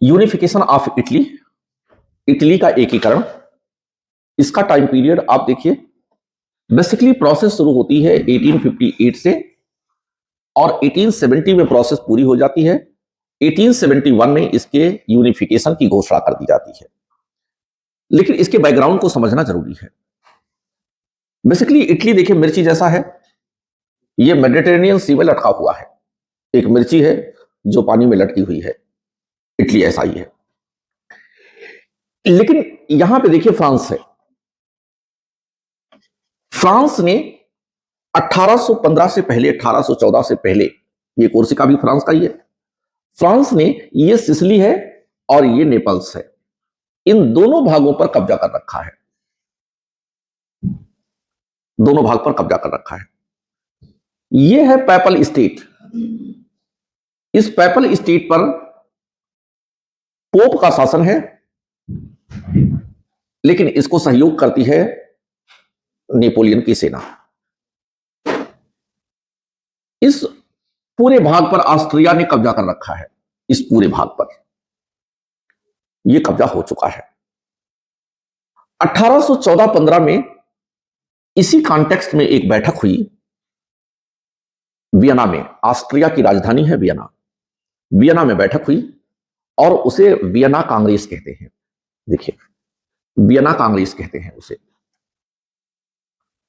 Unification of Italy, Italy का एकीकरण, इसका टाइम पीरियड आप देखिए। बेसिकली प्रोसेस शुरू होती है 1858 से और 1870 में प्रोसेस पूरी हो जाती है। 1871 में इसके यूनिफिकेशन की घोषणा कर दी जाती है। लेकिन इसके बैकग्राउंड को समझना जरूरी है। बेसिकली इटली देखिए मिर्ची जैसा है, ये मेडिटेरेनियन सी में लटका हुआ है, एक मिर्ची है जो पानी में लटकी हुई है, इटली ऐसा ही है। लेकिन यहां पे देखिए फ्रांस है। फ्रांस ने 1815 से पहले, 1814 से पहले, ये कोर्सिका भी फ्रांस का ही है। फ्रांस ने, ये सिसिली है और ये नेपल्स है, इन दोनों भागों पर कब्जा कर रखा है, दोनों भाग पर कब्जा कर रखा है। ये है पैपल स्टेट। इस पैपल स्टेट पर पोप का शासन है, लेकिन इसको सहयोग करती है नेपोलियन की सेना। इस पूरे भाग पर ऑस्ट्रिया ने कब्जा कर रखा है, इस पूरे भाग पर यह कब्जा हो चुका है। 1814-15 में इसी कॉन्टेक्स्ट में एक बैठक हुई वियना में, ऑस्ट्रिया की राजधानी है वियना। वियना में बैठक हुई और उसे वियना कांग्रेस कहते हैं। देखिए, वियना कांग्रेस कहते हैं उसे,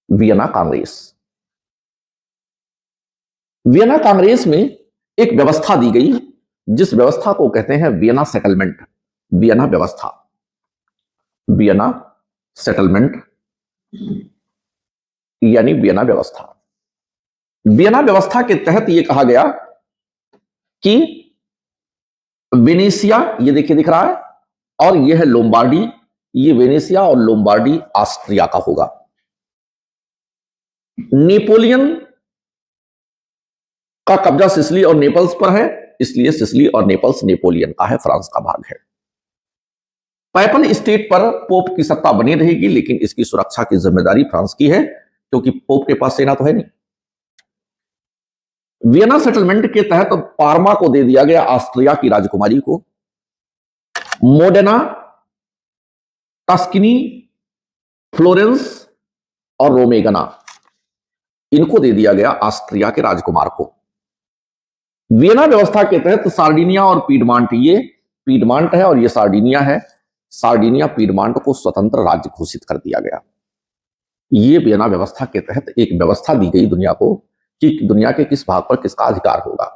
वियना कांग्रेस। वियना कांग्रेस में एक व्यवस्था दी गई, जिस व्यवस्था को कहते हैं वियना सेटलमेंट, वियना व्यवस्था, वियना सेटलमेंट यानी वियना व्यवस्था। वियना व्यवस्था के तहत यह कहा गया कि वेनेशिया, ये देखिए दिख रहा है, और यह है लोम्बार्डी, ये वेनेशिया और लोम्बार्डी ऑस्ट्रिया का होगा। नेपोलियन का कब्जा सिसिली और नेपल्स पर है, इसलिए सिसिली और नेपल्स नेपोलियन का है, फ्रांस का भाग है। पैपल स्टेट पर पोप की सत्ता बनी रहेगी, लेकिन इसकी सुरक्षा की जिम्मेदारी फ्रांस की है, क्योंकि पोप के पास सेना तो है नहीं। वियना सेटलमेंट के तहत पार्मा को दे दिया गया, ऑस्ट्रिया की राजकुमारी को। मोडेना, टस्कनी, फ्लोरेंस और रोमेगना, इनको दे दिया गया ऑस्ट्रिया के राजकुमार को। वियना व्यवस्था के तहत सार्डिनिया और पीडमांट, ये पीडमांट है और ये सार्डिनिया है, सार्डिनिया पीडमांट को स्वतंत्र राज्य घोषित कर दिया गया। ये वियना व्यवस्था के तहत एक व्यवस्था दी गई दुनिया को कि दुनिया के किस भाग पर किसका अधिकार होगा।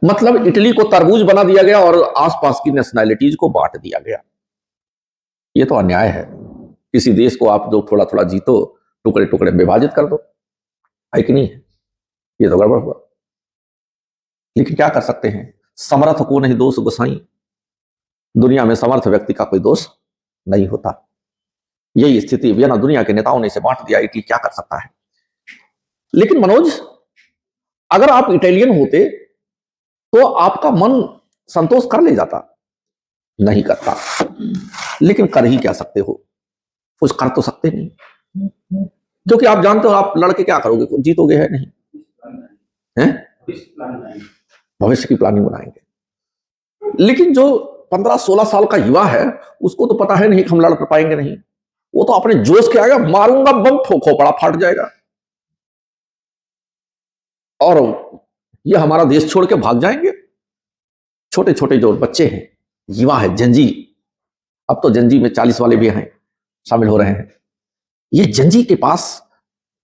मतलब इटली को तरबूज बना दिया गया और आसपास की नेशनैलिटीज को बांट दिया गया। यह तो अन्याय है। किसी देश को आप जो थोड़ा थोड़ा जीतो, टुकड़े टुकड़े विभाजित कर दो, है कि नहीं? ये तो गड़बड़ हुआ। लेकिन क्या कर सकते हैं, समर्थ को नहीं दोष गोसाई। दुनिया में समर्थ व्यक्ति का कोई दोष नहीं होता। यही स्थिति वियना दुनिया के नेताओं ने इसे बांट दिया, इटली क्या कर सकता है। लेकिन मनोज, अगर आप इटालियन होते तो आपका मन संतोष कर ले जाता, नहीं करता। लेकिन कर ही क्या सकते हो, कुछ कर तो सकते नहीं, क्योंकि आप जानते हो आप लड़के क्या करोगे, जीतोगे है नहीं, हैं? भविष्य की प्लानिंग बनाएंगे। लेकिन जो 15-16 साल का युवा है, उसको तो पता है नहीं कि हम लड़ पाएंगे नहीं। वो तो अपने जोश के आएगा, मारूंगा बम, खोपड़ा फाट जाएगा और ये हमारा देश छोड़ के भाग जाएंगे। छोटे छोटे जो बच्चे हैं, युवा है, जंजी, अब तो जंजी में 40 वाले भी हैं, शामिल हो रहे हैं। ये जंजी के पास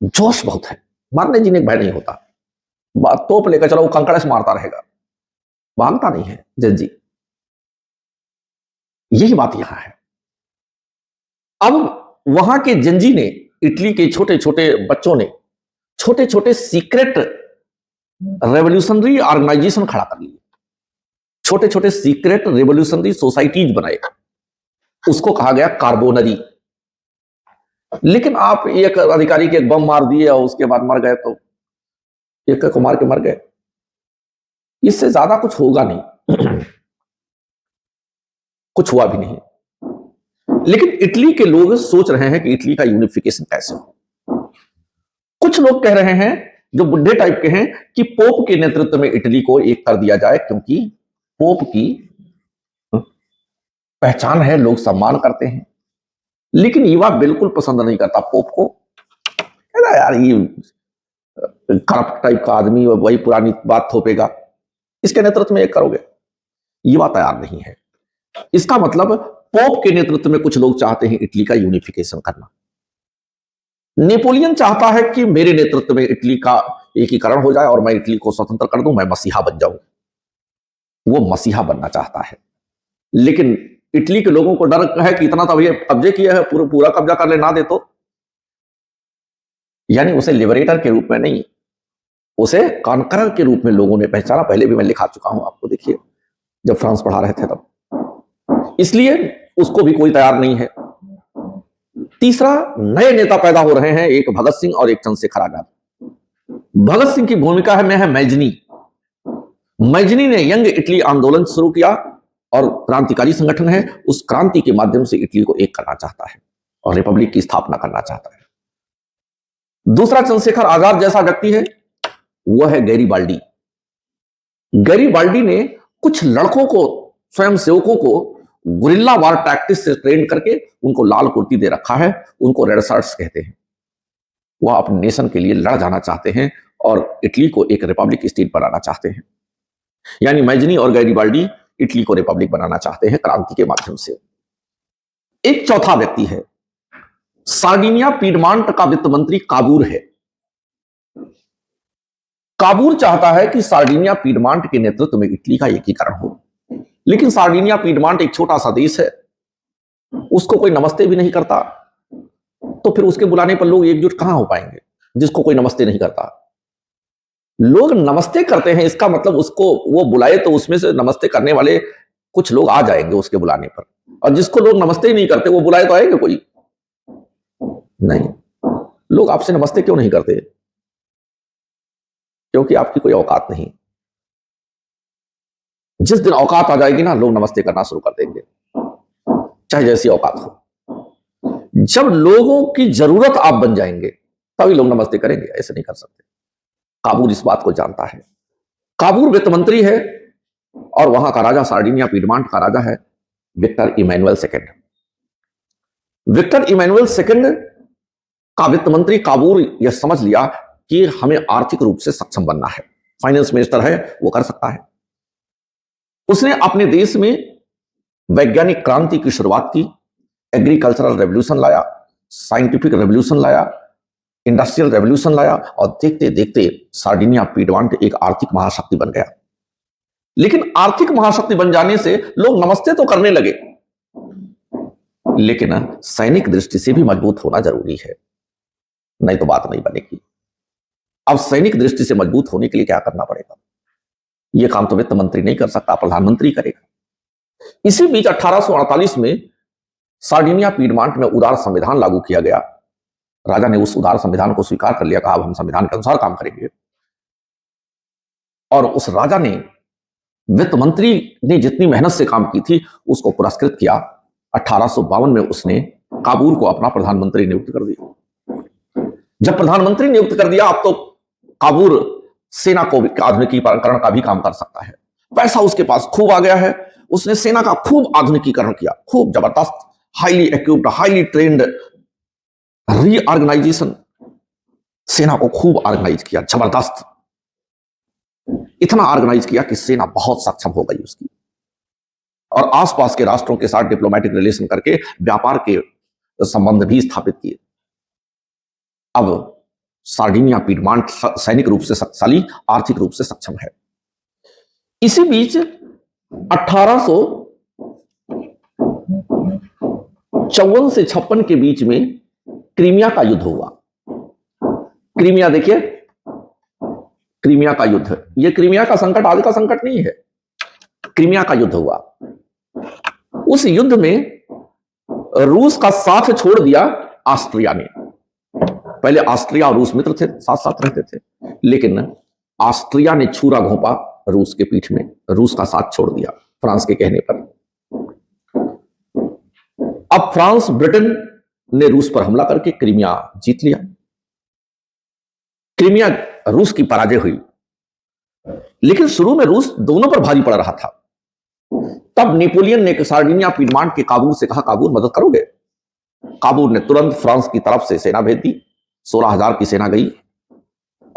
जोश बहुत है, मारने जीने का भय नहीं होता। तोप लेकर चलो, वो कंकड़ से मारता रहेगा, भागता नहीं है जंजी। यही बात यहां है। अब वहां के जंजी ने, इटली के छोटे छोटे बच्चों ने छोटे छोटे सीक्रेट रेवोल्यूशनरी ऑर्गेनाइजेशन खड़ा कर लिए, छोटे छोटे सीक्रेट रेवोल्यूशनरी सोसाइटीज बनाए, उसको कहा गया कार्बोनरी। लेकिन आप एक अधिकारी के एक बम मार दिए और उसके बाद मर गए तो एक को मार के मर गए, इससे ज्यादा कुछ होगा नहीं। कुछ हुआ भी नहीं। लेकिन इटली के लोग सोच रहे हैं कि इटली का यूनिफिकेशन कैसे हो। कुछ लोग कह रहे हैं, जो बुढ़े टाइप के हैं, कि पोप के नेतृत्व में इटली को एक कर दिया जाए, क्योंकि पोप की पहचान है, लोग सम्मान करते हैं। लेकिन युवा बिल्कुल पसंद नहीं करता पोप को। कहता यार ये करप्ट टाइप का आदमी, वही पुरानी बात थोपेगा, इसके नेतृत्व में एक करोगे। युवा तैयार नहीं है। इसका मतलब पोप के नेतृत्व में कुछ लोग चाहते हैं इटली का यूनिफिकेशन करना। नेपोलियन चाहता है कि मेरे नेतृत्व में इटली का एकीकरण हो जाए और मैं इटली को स्वतंत्र कर दूं, मैं मसीहा बन जाऊं। वो मसीहा बनना चाहता है, लेकिन इटली के लोगों को डर है कि इतना तो भैया कब्जे किया है, पूरा कब्जा कर ले ना दे तो। यानी उसे लिबरेटर के रूप में नहीं, उसे कॉन्करर के रूप में लोगों ने पहचाना। पहले भी मैं लिखा चुका हूं आपको, देखिए जब फ्रांस पढ़ा रहे थे तब। इसलिए उसको भी कोई तैयार नहीं है। तीसरा, नए नेता पैदा हो रहे हैं, एक भगत सिंह और एक चंद्रशेखर आजाद। भगत सिंह की भूमिका में है मैजनी। मैजनी ने यंग इटली आंदोलन शुरू किया और क्रांतिकारी संगठन है। उस क्रांति के माध्यम से इटली को एक करना चाहता है और रिपब्लिक की स्थापना करना चाहता है। दूसरा चंद्रशेखर आजाद जैसा व्यक्ति है, वह है गैरीबाल्डी। गैरीबाल्डी ने कुछ लड़कों को, स्वयंसेवकों को गुरिल्ला वार टैक्टिक्स से ट्रेन करके उनको लाल कुर्ती दे रखा है, उनको रेड शर्ट्स कहते हैं। वह अपने नेशन के लिए लड़ जाना चाहते हैं और इटली को एक रिपब्लिक स्टेट बनाना चाहते हैं। यानी मैजनी और गैरीबाल्डी इटली को रिपब्लिक बनाना चाहते हैं क्रांति के माध्यम से। एक चौथा व्यक्ति है, सार्डिनिया पीडमांट का वित्त मंत्री काबूर है। काबूर चाहता है कि सार्डिनिया पीडमांट के नेतृत्व में इटली का एकीकरण हो, लेकिन सार्डिनिया पीडमांट एक छोटा सा देश है, उसको कोई नमस्ते भी नहीं करता, तो फिर उसके बुलाने पर लोग एकजुट कहां हो पाएंगे जिसको कोई नमस्ते नहीं करता। लोग नमस्ते करते हैं, इसका मतलब उसको वो बुलाए तो उसमें से नमस्ते करने वाले कुछ लोग आ जाएंगे उसके बुलाने पर, और जिसको लोग नमस्ते ही नहीं करते वो बुलाए तो आएंगे कोई नहीं। लोग आपसे नमस्ते क्यों नहीं करते? क्योंकि आपकी कोई औकात नहीं। जिस दिन औकात आ जाएगी ना, लोग नमस्ते करना शुरू कर देंगे, चाहे जैसी औकात हो। जब लोगों की जरूरत आप बन जाएंगे तभी लोग नमस्ते करेंगे, ऐसे नहीं कर सकते। काबूर इस बात को जानता है। काबूर वित्त मंत्री है और वहां का राजा, सार्डिनिया पीडमांट का राजा है Victor Emmanuel second. Victor Emmanuel second का वित्त मंत्री काबूर यह समझ लिया कि हमें आर्थिक रूप से सक्षम बनना है। फाइनेंस मिनिस्टर है, वो कर सकता है। उसने अपने देश में वैज्ञानिक क्रांति की शुरुआत की, एग्रीकल्चरल रेवोल्यूशन लाया, साइंटिफिक रेवोल्यूशन लाया, इंडस्ट्रियल रेवोल्यूशन लाया, और देखते देखते सार्डिनिया पीडमांट एक आर्थिक महाशक्ति बन गया। लेकिन आर्थिक महाशक्ति बन जाने से लोग नमस्ते तो करने लगे, लेकिन सैनिक दृष्टि से भी मजबूत होना जरूरी है, नहीं तो बात नहीं बनेगी। अब सैनिक दृष्टि से मजबूत होने के लिए क्या करना पड़ेगा? यह काम तो वित्त मंत्री नहीं कर सकता, प्रधानमंत्री करेगा। इसी बीच 1848 में सार्डिनिया पीडमांट में उदार संविधान लागू किया गया। राजा ने उस उदार संविधान को स्वीकार कर लिया, कहा अब हम संविधान के अनुसार काम करेंगे। और उस राजा ने, वित्त मंत्री ने जितनी मेहनत से काम की थी उसको पुरस्कृत किया। 1852 में उसने काबूर को अपना प्रधानमंत्री नियुक्त कर दिया। जब प्रधानमंत्री नियुक्त कर दिया, अब तो काबूर सेना को आधुनिकीकरण का भी काम कर सकता है। पैसा उसके पास खूब आ गया है, उसने सेना का खूब आधुनिकीकरण किया, खूब जबरदस्त, highly equipped, highly trained reorganisation, सेना को खूब ऑर्गेनाइज किया, जबरदस्त, इतना ऑर्गेनाइज किया कि सेना बहुत सक्षम हो गई उसकी। और आसपास के राष्ट्रों के साथ डिप्लोमेटिक रिलेशन करके व्यापार के संबंध भी स्थापित किए। अब सार्डिनिया पीडमांट सैनिक रूप से शक्तिशाली, आर्थिक रूप से सक्षम है। इसी बीच 1854 से 56 के बीच में क्रीमिया का युद्ध हुआ। क्रीमिया देखिए, क्रीमिया का युद्ध, यह क्रीमिया का संकट आज का संकट नहीं है, क्रीमिया का युद्ध हुआ। उस युद्ध में रूस का साथ छोड़ दिया ऑस्ट्रिया ने। पहले ऑस्ट्रिया और रूस मित्र थे, साथ साथ रहते थे, लेकिन ऑस्ट्रिया ने छुरा घोंपा रूस के पीठ में, रूस का साथ छोड़ दिया फ्रांस के कहने पर। अब फ्रांस, ब्रिटेन ने रूस पर हमला करके क्रीमिया जीत लिया। क्रीमिया रूस की पराजय हुई, लेकिन शुरू में रूस दोनों पर भारी पड़ रहा था। तब नेपोलियन ने सार्डिनिया पीडमांट के काबूल से कहा, काबूल मदद करोगे? काबूल ने तुरंत फ्रांस की तरफ से सेना भेज दी। 16,000 की सेना गई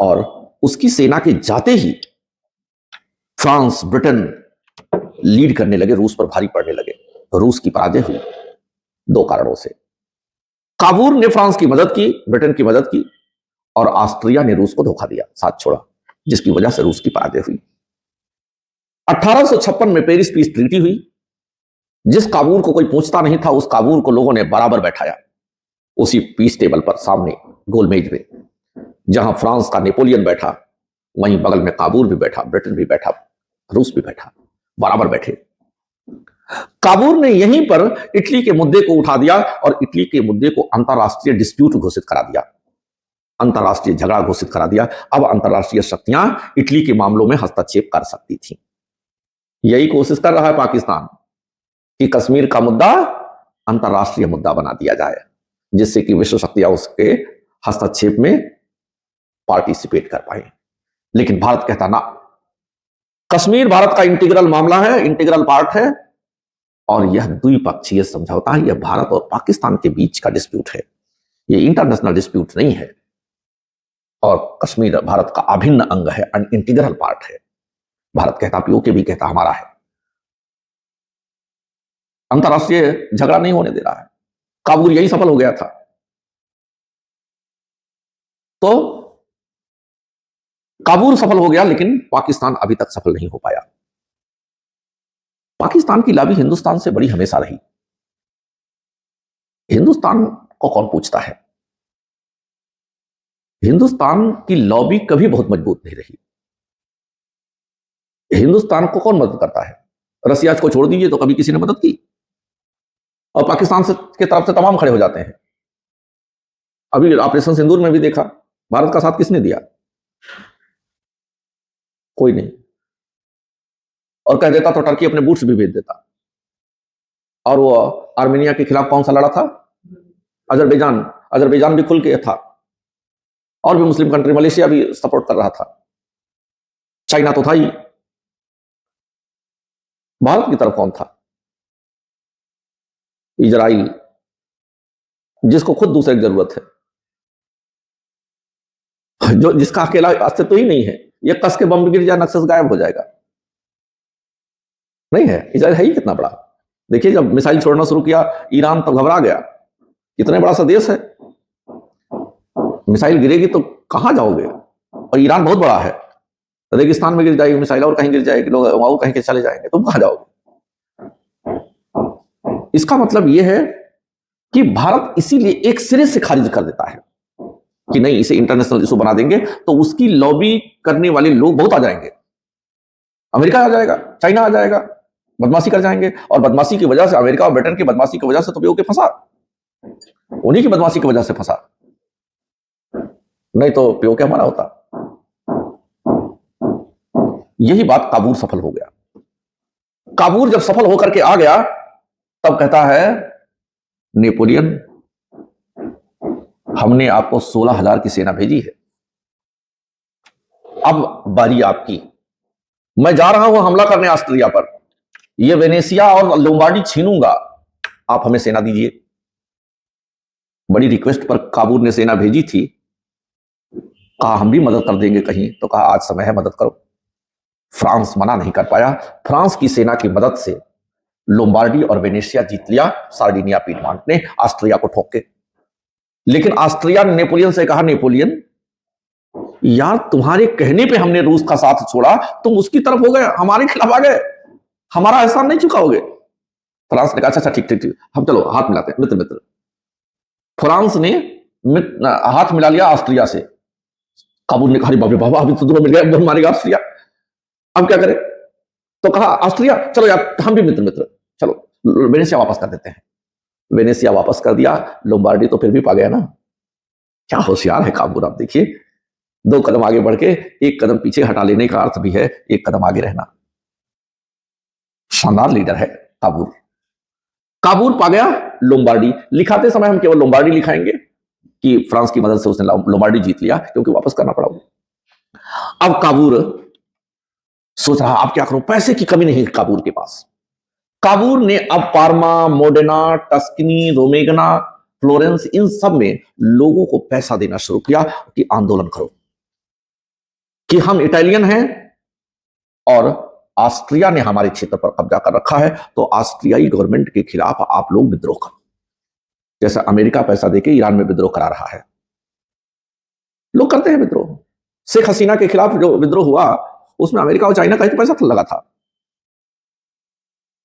और उसकी सेना के जाते ही फ्रांस, ब्रिटेन लीड करने लगे, रूस पर भारी पड़ने लगे। रूस की पराजय हुई 2 कारणों से। काबूल ने फ्रांस की मदद की, ब्रिटेन की मदद की, और ऑस्ट्रिया ने रूस को धोखा दिया, साथ छोड़ा, जिसकी वजह से रूस की पराजय हुई। 1856 में पेरिस पीस ट्रीटी हुई। जिस काबूल को कोई पूछता नहीं था, उस काबूल को लोगों ने बराबर बैठाया उसी पीस टेबल पर, सामने गोलमेज में। जहां फ्रांस का नेपोलियन बैठा, वहीं बगल में काबूल भी बैठा, ब्रिटेन भी बैठा, रूस भी बैठा, बराबर बैठे। काबूल ने यहीं पर इटली के मुद्दे को उठा दिया और इटली के मुद्दे को अंतरराष्ट्रीय डिस्प्यूट घोषित करा दिया, अंतरराष्ट्रीय झगड़ा घोषित करा दिया। अब अंतरराष्ट्रीय शक्तियां इटली के मामलों में हस्तक्षेप कर सकती थी। यही कोशिश कर रहा है पाकिस्तान कि कश्मीर का मुद्दा अंतरराष्ट्रीय मुद्दा बना दिया जाए, जिससे कि विश्व शक्तियां उसके हस्तक्षेप में पार्टिसिपेट कर पाए। लेकिन भारत कहता ना, कश्मीर भारत का इंटीग्रल मामला है, इंटीग्रल पार्ट है, और यह द्विपक्षीय समझौता है, यह भारत और पाकिस्तान के बीच का डिस्प्यूट है, यह इंटरनेशनल डिस्प्यूट नहीं है। और कश्मीर भारत का अभिन्न अंग है, इंटीग्रल पार्ट है। भारत कहता, पीओके भी कहता हमारा है। अंतरराष्ट्रीय झगड़ा नहीं होने दे रहा है। काबूल यही सफल हो गया था। तो काबूल सफल हो गया, लेकिन पाकिस्तान अभी तक सफल नहीं हो पाया। पाकिस्तान की लॉबी हिंदुस्तान से बड़ी हमेशा रही। हिंदुस्तान को कौन पूछता है? हिंदुस्तान की लॉबी कभी बहुत मजबूत नहीं रही। हिंदुस्तान को कौन मदद करता है? रसिया को छोड़ दीजिए तो कभी किसी ने मदद की, और पाकिस्तान से के तरफ से तमाम खड़े हो जाते हैं। अभी ऑपरेशन सिंदूर में भी देखा, भारत का साथ किसने दिया? कोई नहीं। और कह देता तो टर्की अपने बूट्स भी भेज देता। और वो आर्मेनिया के खिलाफ कौन सा लड़ा था? अजरबैजान भी खुल के था, और भी मुस्लिम कंट्री, मलेशिया भी सपोर्ट कर रहा था, चाइना तो था ही। भारत की तरफ कौन था? इजराइल, जिसको खुद दूसरे की जरूरत है, जो जिसका अकेला अस्तित्व ही नहीं है। ये कस के बम गिर जाए, नक्सस गायब हो जाएगा। नहीं है, इजराइल है ही कितना बड़ा। देखिए, जब मिसाइल छोड़ना शुरू किया ईरान, तब घबरा गया। कितने बड़ा सा देश है, मिसाइल गिरेगी तो कहां जाओगे? और ईरान बहुत बड़ा है, रेगिस्तान में गिर जाएगी मिसाइल, और कहीं गिर जाएगी, लोग वहां कहीं के चले जाएंगे, तुम कहां जाओगे? इसका मतलब यह है कि भारत इसीलिए एक सिरे से खारिज कर देता है कि नहीं, इसे इंटरनेशनल इशू बना देंगे तो उसकी लॉबी करने वाले लोग बहुत आ जाएंगे। अमेरिका आ जाएगा, चाइना आ जाएगा, बदमाशी कर जाएंगे। और बदमाशी की वजह से, अमेरिका और ब्रिटेन की बदमाशी की वजह से तो पीओके फंसा, उन्हीं की बदमाशी की वजह से फंसा, नहीं तो पीओके हमारा होता। यही बात काबूल सफल हो गया। काबूल जब सफल होकर के आ गया, तब कहता है नेपोलियन, हमने आपको 16,000 की सेना भेजी है, अब बारी आपकी। मैं जा रहा हूं हमला करने ऑस्ट्रिया पर, यह वेनेसिया और लोम्बार्डी छीनूंगा, आप हमें सेना दीजिए। बड़ी रिक्वेस्ट पर काबूल ने सेना भेजी थी। कहा हम भी मदद कर देंगे कहीं, तो कहा आज समय है, मदद करो। फ्रांस मना नहीं कर पाया। फ्रांस की सेना की मदद से लोम्बार्डी और वेनेशिया जीत लिया सार्डिनिया पीडमांट ने, ऑस्ट्रिया को ठोक के। लेकिन ऑस्ट्रिया ने नेपोलियन से कहा, नेपोलियन यार, तुम्हारे कहने पे हमने रूस का साथ छोड़ा, तुम उसकी तरफ हो गए, हमारे खिलाफ आ गए, हमारा एहसान नहीं चुकाओगे। फ्रांस ने कहा अच्छा ठीक ठीक ठीक, हम चलो हाथ मिलाते हैं, मित्र मित्र। फ्रांस ने हाथ मिला लिया ऑस्ट्रिया से। काबूल ने कहा बाबा बाबा, अभी तो तुम्हें मिल गया, मारेगा ऑस्ट्रिया, अब क्या करें? तो कहा ऑस्ट्रिया चलो यार, हम भी मित्र मित्र, चलो वेनेशिया वापस कर देते हैं। वेनेशिया वापस कर दिया, लोम्बार्डी तो फिर भी पा गया ना। क्या होशियार है काबूल, आप देखिए, 2 कदम आगे बढ़ के 1 कदम पीछे हटा लेने का अर्थ भी है 1 कदम आगे रहना। शानदार लीडर है काबूल। काबूल पा गया लोम्बार्डी। लिखाते समय हम केवल लोम्बार्डी लिखाएंगे कि फ्रांस की मदद से उसने लोम्बार्डी जीत लिया, क्योंकि वापस करना पड़ा। अब काबूल सोच रहा अब क्या करूं, पैसे की कमी नहीं काबूल के पास। काबूर ने अब पार्मा, मोडेना, टस्कनी, रोमेगना, फ्लोरेंस, इन सब में लोगों को पैसा देना शुरू किया कि आंदोलन करो, कि हम इटालियन हैं और ऑस्ट्रिया ने हमारे क्षेत्र पर कब्जा कर रखा है, तो ऑस्ट्रियाई गवर्नमेंट के खिलाफ आप लोग विद्रोह करो। जैसा अमेरिका पैसा देके ईरान में विद्रोह करा रहा है, लोग करते हैं विद्रोह। शेख हसीना के खिलाफ जो विद्रोह हुआ उसमें अमेरिका और चाइना का ही तो पैसा लगा था,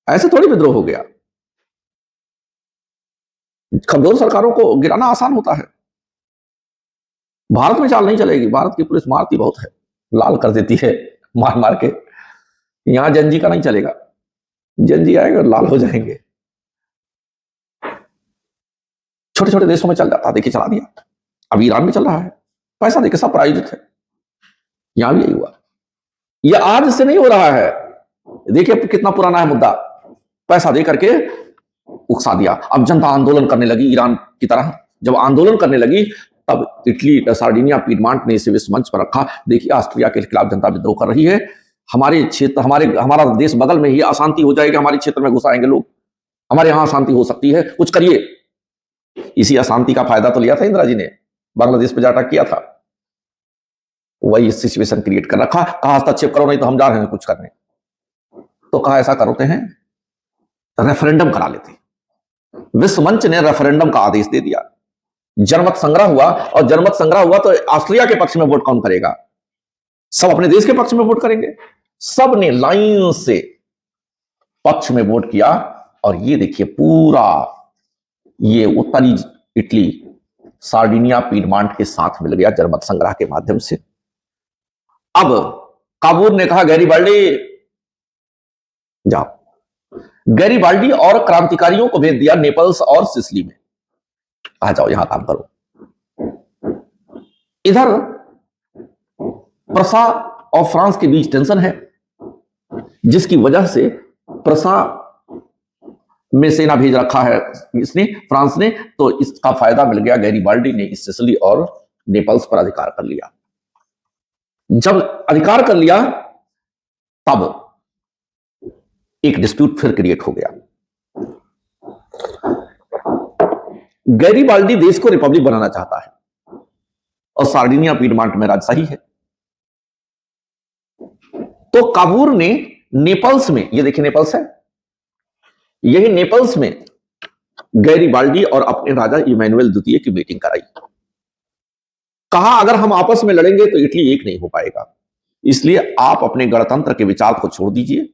ऐसे थोड़ी विद्रोह हो गया। कमजोर सरकारों को गिराना आसान होता है। भारत में चाल नहीं चलेगी, भारत की पुलिस मारती बहुत है, लाल कर देती है मार मार के। यहां जनजी का नहीं चलेगा, जनजी आएगा लाल हो जाएंगे। छोटे छोटे देशों में चल जाता, देखिए चला दिया। अब ईरान में चल रहा है, पैसा देके सब प्रायोजित है। यहां भी यही हुआ। यह आज से नहीं हो रहा है, देखिए कितना पुराना है मुद्दा। पैसा दे करके उकसा दिया। अब जनता आंदोलन करने लगी ईरान की तरह। जब आंदोलन करने लगी तब इटली, सार्डिनिया, पीडमांट ने इसे विश्व मंच पर रखा। देखिए ऑस्ट्रिया के खिलाफ जनता विद्रोह कर रही है, हमारे क्षेत्र, हमारा देश बगल में ही अशांति हो जाएगी, हमारे क्षेत्र में घुस आएंगे लोग, हमारे यहां अशांति हो सकती है, कुछ करिए। इसी अशांति का फायदा तो लिया था इंदिरा जी ने, बांग्लादेश पे अटैक किया था, वही सिचुएशन क्रिएट कर रखा। कहा हस्तक्षेप करो नहीं तो हम जा रहे हैं कुछ करने, तो कहा ऐसा करते हैं रेफरेंडम करा लेते। विश्व मंच ने रेफरेंडम का आदेश दे दिया। जनमत संग्रह हुआ, और जनमत संग्रह हुआ तो ऑस्ट्रिया के पक्ष में वोट कौन करेगा? सब अपने देश के पक्ष में वोट करेंगे। सब ने लाइन से पक्ष में वोट किया, और ये देखिए पूरा ये उत्तरी इटली सार्डिनिया, पीडमांट के साथ मिल गया जनमत संग्रह के माध्यम से। अब काबूर ने कहा गैरीबाल्डी जाओ। गैरीबाल्डी और क्रांतिकारियों को भेज दिया नेपल्स और सिसिली में, आ जाओ यहां काम करो। इधर प्रसा और फ्रांस के बीच टेंशन है, जिसकी वजह से प्रसा में सेना भेज रखा है इसने, फ्रांस ने, तो इसका फायदा मिल गया। गैरीबाल्डी ने इस सिसिली और नेपल्स पर अधिकार कर लिया। जब अधिकार कर लिया तब एक डिस्प्यूट फिर क्रिएट हो गया। गैरीबाल्डी देश को रिपब्लिक बनाना चाहता है, और सार्डिनिया, पीडमांट में राजशाही है। तो काबूर ने नेपल्स में, ये देखिए नेपल्स है, यही नेपल्स में गैरीबाल्डी और अपने राजा इमैनुअल द्वितीय की मीटिंग कराई। कहा अगर हम आपस में लड़ेंगे तो इटली एक नहीं हो पाएगा, इसलिए आप अपने गणतंत्र के विचार को छोड़ दीजिए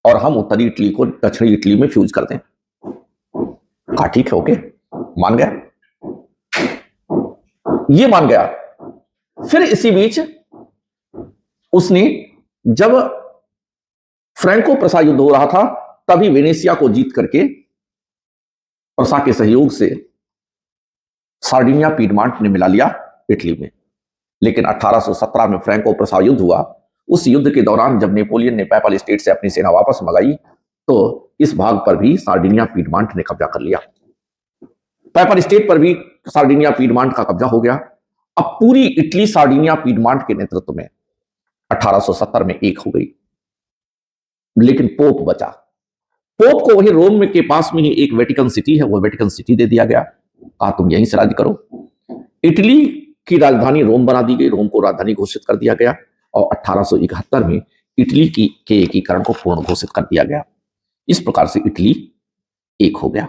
और हम उत्तरी इटली को दक्षिणी इटली में फ्यूज कर दें। कहा ठीक है, ओके, मान गया, ये मान गया। फिर इसी बीच उसने, जब फ्रैंको प्रसा युद्ध हो रहा था, तभी वेनेशिया को जीत करके प्रसा के सहयोग से सार्डिनिया, पीडमांट ने मिला लिया इटली में। लेकिन 1817 में फ्रैंको प्रसा युद्ध हुआ। उस युद्ध के दौरान जब नेपोलियन ने पैपल स्टेट से अपनी सेना वापस मंगाई, तो इस भाग पर भी सार्डिनिया, पीडमांट ने कब्जा कर लिया। पैपल स्टेट पर भी सार्डिनिया, पीडमांट का कब्जा हो गया। अब पूरी इटली सार्डिनिया, पीडमांट के नेतृत्व में 1870 में एक हो गई। लेकिन पोप बचा। पोप को वही रोम के पास में ही एक वेटिकन सिटी है, वो वेटिकन सिटी दे दिया गया। कहा तुम यहीं से राज्य करो। इटली की राजधानी रोम बना दी गई, रोम को राजधानी घोषित कर दिया गया, और 1871 में इटली के एकीकरण को पूर्ण घोषित कर दिया गया। इस प्रकार से इटली एक हो गया।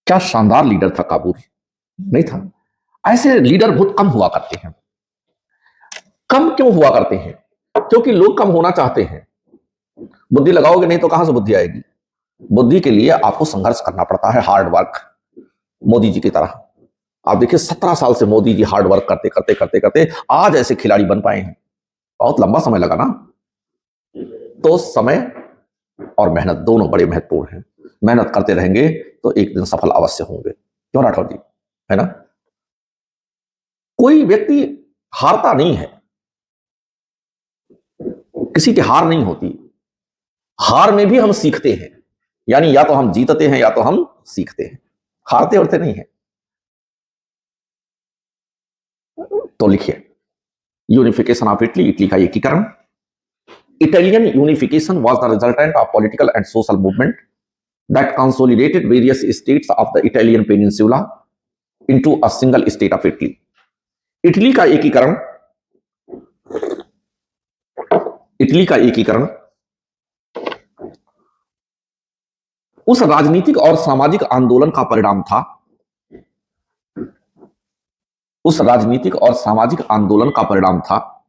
क्या शानदार लीडर था काबूर, नहीं था? ऐसे लीडर बहुत कम हुआ करते हैं। कम क्यों हुआ करते हैं? क्योंकि लोग कम होना चाहते हैं। बुद्धि लगाओगे नहीं तो कहां से बुद्धि आएगी? बुद्धि के लिए आपको संघर्ष करना पड़ता है, हार्ड वर्क। मोदी जी की तरह आप देखिए 17 साल से मोदी जी हार्ड वर्क करते करते करते करते आज ऐसे खिलाड़ी बन पाए हैं। बहुत लंबा समय लगा ना। तो समय और मेहनत दोनों बड़े महत्वपूर्ण हैं। मेहनत करते रहेंगे तो एक दिन सफल अवश्य होंगे। क्यों राठौर जी, है ना? कोई व्यक्ति हारता नहीं है, किसी की हार नहीं होती। हार में भी हम सीखते हैं, यानी या तो हम जीतते हैं या तो हम सीखते हैं, हारते होते नहीं है। तो लिखिए यूनिफिकेशन ऑफ इटली, इटली का एकीकरण, Italian unification was the resultant of political and social movement that consolidated various states of the Italian peninsula into a single state of Italy. Italy का एकीकरण उस राजनीतिक और सामाजिक आंदोलन का परिणाम था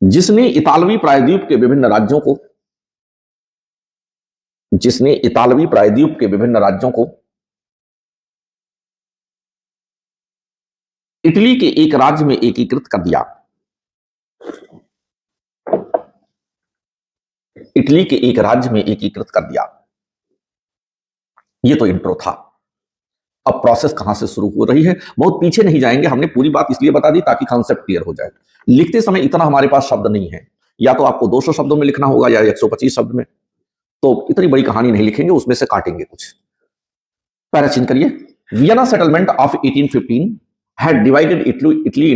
जिसने इतालवी प्रायद्वीप के विभिन्न राज्यों को इटली के एक राज्य में एकीकृत कर दिया। ये तो इंट्रो था। अब प्रोसेस कहां से शुरू हो रही है, बहुत पीछे नहीं जाएंगे, हमने पूरी बात इसलिए बता दी ताकि कॉन्सेप्ट क्लियर हो जाए। लिखते समय इतना हमारे पास शब्द नहीं है, या तो आपको 200 शब्दों में लिखना होगा या 125 शब्द में, तो इतनी बड़ी कहानी नहीं लिखेंगे, उसमें से काटेंगे कुछ। पैरा चेंज करिए। Vienna settlement of 1815 had divided Italy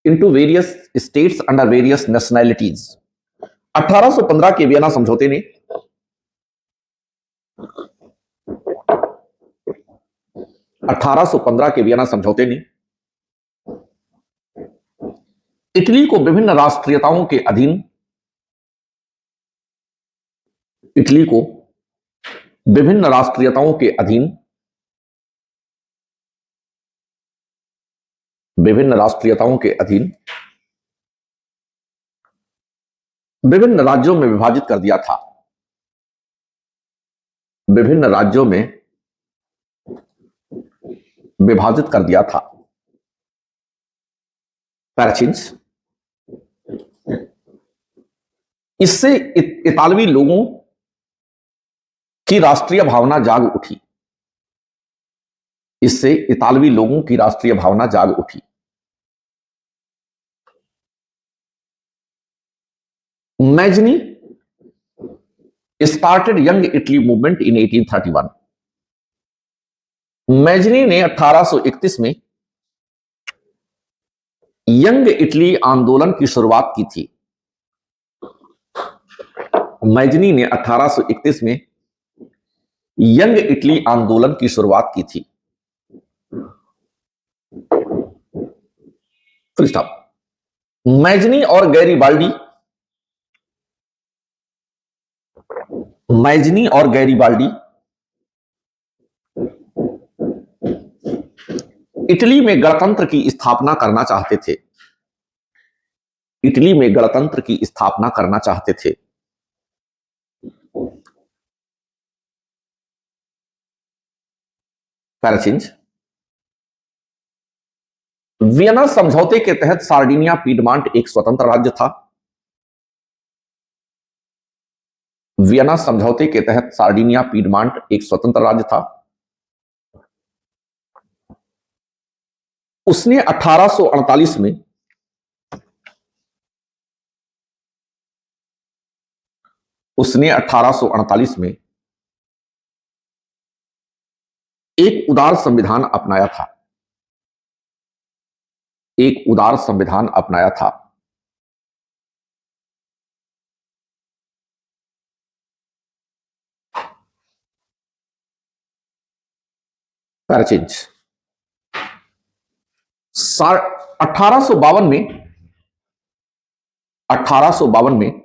into various states under various nationalities. 1815 के वियना समझौते ने इटली को विभिन्न राष्ट्रीयताओं के अधीन विभिन्न राज्यों में विभाजित कर दिया था। पैराचिन्स। इससे इतालवी लोगों की राष्ट्रीय भावना जाग उठी। Mazzini started young Italy movement in 1831। Mazzini ने 1831 में यंग इटली आंदोलन की शुरुआत की थी। मैजनी ने 1831 में यंग इटली आंदोलन की शुरुआत की थी। Full stop. मैजनी और गैरीबाल्डी इटली में गणतंत्र की स्थापना करना चाहते थे। पैराचिन्स। वियना समझौते के तहत सार्डिनिया पीडमांट एक स्वतंत्र राज्य था। उसने 1838 में एक उदार संविधान अपनाया था। पैराचिन्स। 1852 में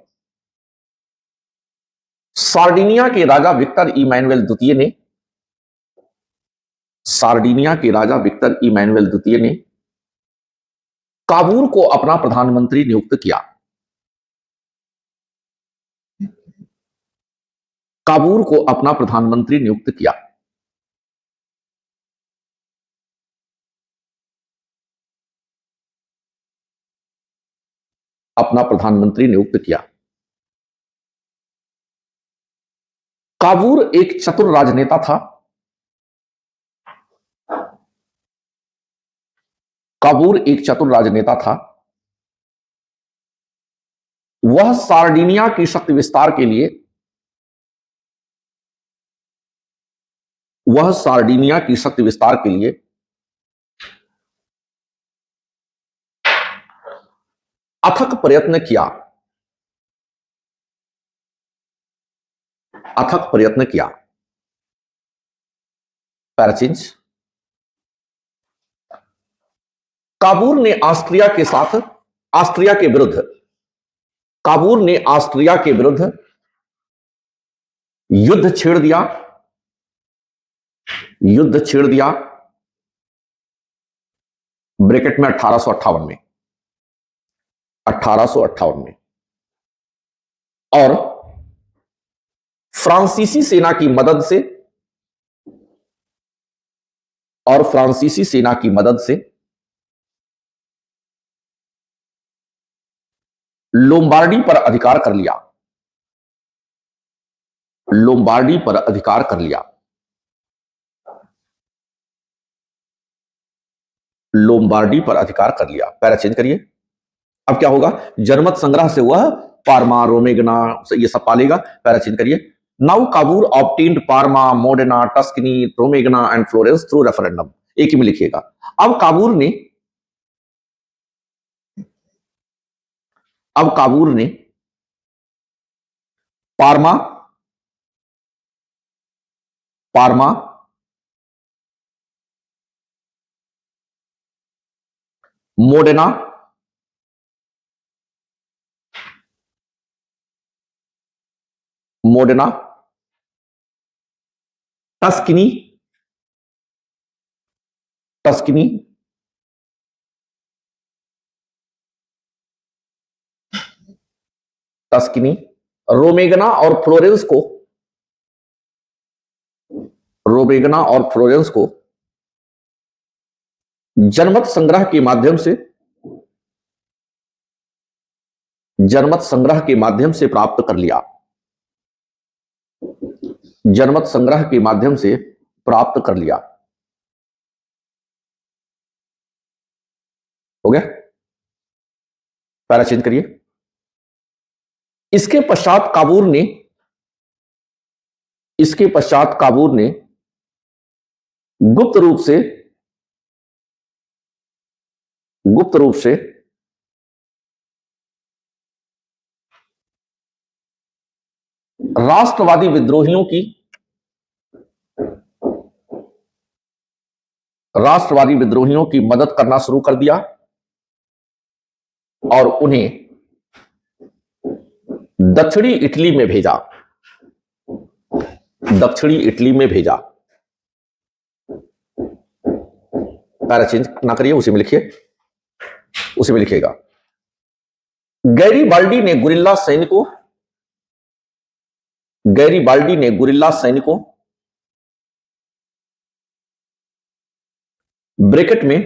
सार्डिनिया के राजा विक्टर इमैनुएल द्वितीय ने काबूल को अपना प्रधानमंत्री नियुक्त किया। काबूल एक चतुर राजनेता था। वह सार्डिनिया की शक्ति विस्तार के लिए अथक प्रयत्न किया, अथक प्रयत्न किया। पैराचेंज। काबूल ने ऑस्ट्रिया के साथ, ऑस्ट्रिया के विरुद्ध, काबूल ने ऑस्ट्रिया के विरुद्ध युद्ध छेड़ दिया, युद्ध छेड़ दिया ब्रैकेट में 1858 में, 1858 में। और फ्रांसीसी सेना की मदद से, और फ्रांसीसी सेना की मदद से लोम्बार्डी पर अधिकार कर लिया, लोम्बार्डी पर अधिकार कर लिया, लोम्बार्डी पर अधिकार कर लिया। पैरा चेंज करिए। अब क्या होगा, जनमत संग्रह से वह पार्मा, रोमेगना ये सब पालेगा। पैरा चेंज करिए। Now Cavour obtained Parma, Modena, Tuscany, Romagna and Florence through referendum. एक ही में लिखिएगा। अब काबूल ने, अब काबूल ने Parma, Parma, Modena, Modena, Tuscany, Tuscany, Tuscany, Romagna और फ्लोरेंस को, रोमेगना और फ्लोरेंस को जनमत संग्रह के माध्यम से, जनमत संग्रह के माध्यम से प्राप्त कर लिया, जनमत संग्रह के माध्यम से प्राप्त कर लिया। हो गया। पैरा चेंज करिए। इसके पश्चात काबूल ने, इसके पश्चात काबूल ने गुप्त रूप से, गुप्त रूप से राष्ट्रवादी विद्रोहियों की, राष्ट्रवादी विद्रोहियों की मदद करना शुरू कर दिया और उन्हें दक्षिणी इटली में भेजा, दक्षिणी इटली में भेजा। पैरा चेंज ना करिए, उसी में लिखिए, उसी में लिखिएगा। गैरीबाल्डी ने गुरिल्ला सैनिकों, गैरीबाल्डी ने गुरिल्ला सैनिकों ब्रैकेट में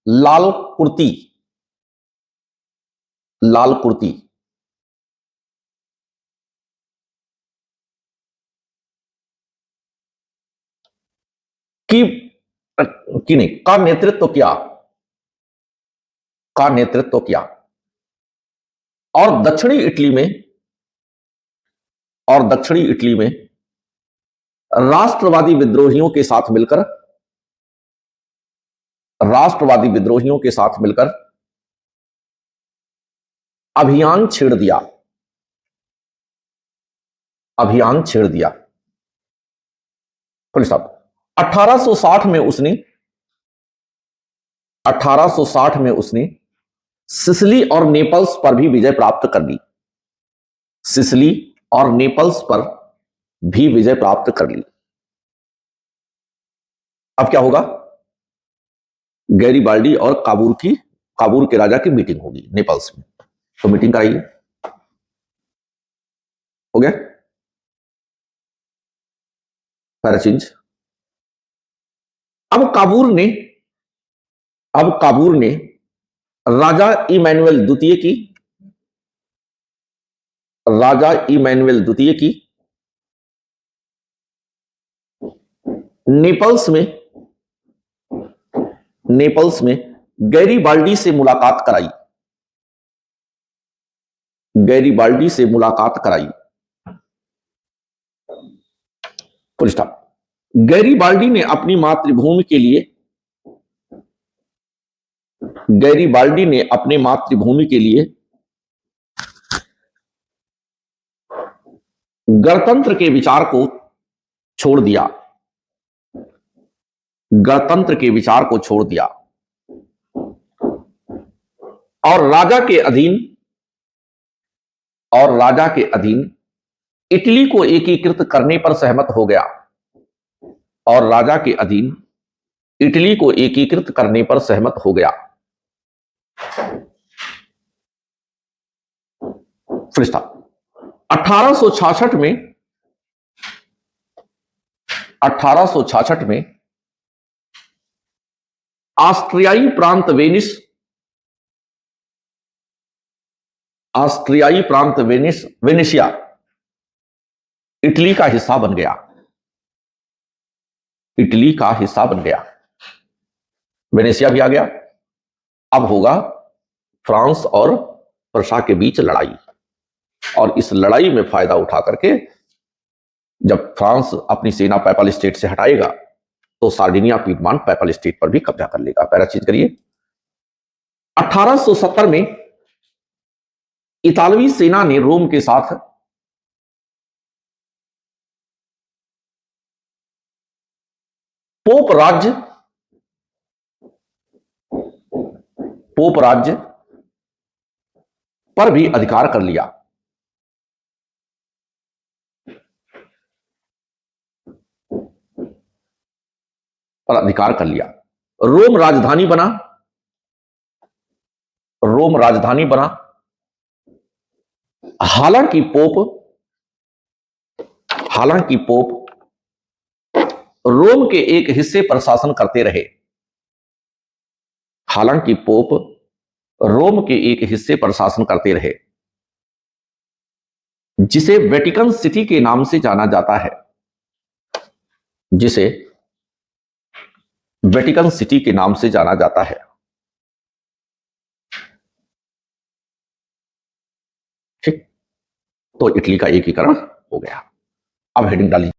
लाल कुर्ती, लाल कुर्ती की नहीं, का नेतृत्व किया, का नेतृत्व किया और दक्षिणी इटली में, और दक्षिणी इटली में राष्ट्रवादी विद्रोहियों के साथ मिलकर, राष्ट्रवादी विद्रोहियों के साथ मिलकर अभियान छेड़ दिया, अभियान छेड़ दिया। Full stop. 1860 में उसने, 1860 में उसने सिसिली और नेपल्स पर भी विजय प्राप्त कर ली, सिसिली और नेपल्स पर भी विजय प्राप्त कर ली। अब क्या होगा, गैरीबाल्डी और काबूल की, काबूल के राजा की मीटिंग होगी नेपल्स में, तो मीटिंग कराइए। हो गया। Para change. अब काबूल ने, अब काबूल ने राजा इमैनुअल द्वितीय की, राजा इमैनुअल द्वितीय की नेपल्स में, नेपल्स में गैरीबाल्डी से मुलाकात कराई, गैरीबाल्डी से मुलाकात कराई। Full stop. गैरीबाल्डी ने अपनी मातृभूमि के लिए, गैरीबाल्डी ने अपने मातृभूमि के लिए गणतंत्र के विचार को छोड़ दिया, गणतंत्र के विचार को छोड़ दिया और राजा के अधीन इटली को एकीकृत करने पर सहमत हो गया, और राजा के अधीन इटली को एकीकृत करने पर सहमत हो गया। फरिश्ता 1866 में ऑस्ट्रियाई प्रांत वेनेशिया इटली का हिस्सा बन गया, इटली का हिस्सा बन गया। वेनेशिया भी आ गया। अब होगा फ्रांस और प्रशा के बीच लड़ाई, और इस लड़ाई में फायदा उठा करके जब फ्रांस अपनी सेना पैपल स्टेट से हटाएगा तो सार्डिनिया पीडमॉन्ट पैपल स्टेट पर भी कब्जा कर लेगा। पहला चीज करिए। 1870 में इतालवी सेना ने रोम के साथ पोप राज्य पर भी अधिकार कर लिया। रोम राजधानी बना। हालांकि पोप रोम के एक हिस्से पर शासन करते रहे। हालांकि पोप रोम के एक हिस्से पर शासन करते रहे, जिसे वेटिकन सिटी के नाम से जाना जाता है, जिसे वेटिकन सिटी के नाम से जाना जाता है। ठीक, तो इटली का एकीकरण हो गया। अब हेडिंग डालिए।